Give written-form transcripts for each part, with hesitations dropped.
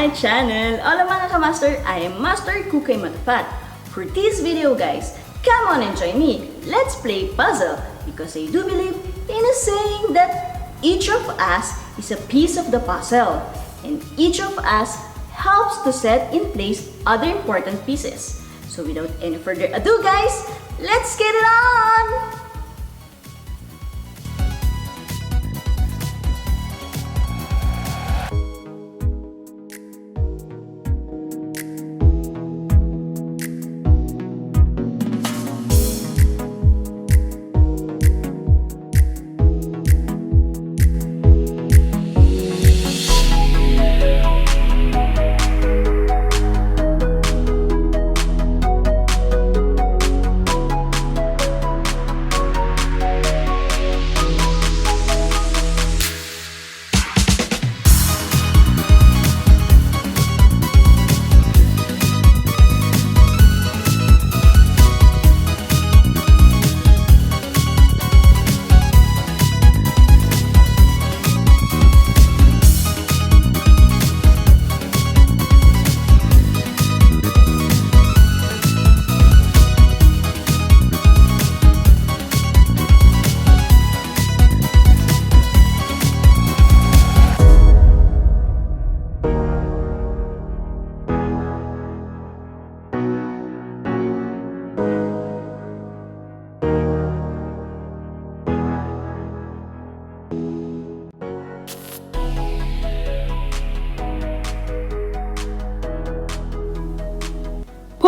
my channel! Hola mga kamaster, I am Master Kukay Matafat. For this video guys, come on and join me. Let's play puzzle because I do believe in a saying that each of us is a piece of the puzzle and each of us helps to set in place other important pieces. So without any further ado guys, let's get it on!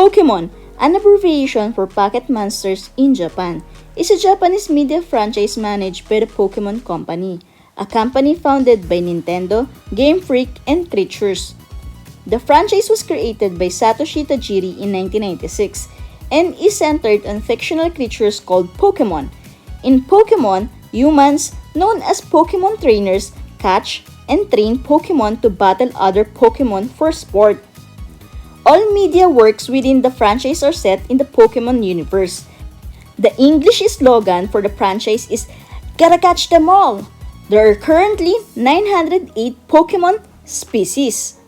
Pokémon, an abbreviation for Pocket Monsters in Japan, is a Japanese media franchise managed by the Pokémon Company, a company founded by Nintendo, Game Freak, and Creatures. The franchise was created by Satoshi Tajiri in 1996 and is centered on fictional creatures called Pokémon. In Pokémon, humans, known as Pokémon trainers, catch and train Pokémon to battle other Pokémon for sport. All media works within the franchise are set in the Pokémon universe. The English slogan for the franchise is "Gotta catch them all!" There are currently 908 Pokémon species.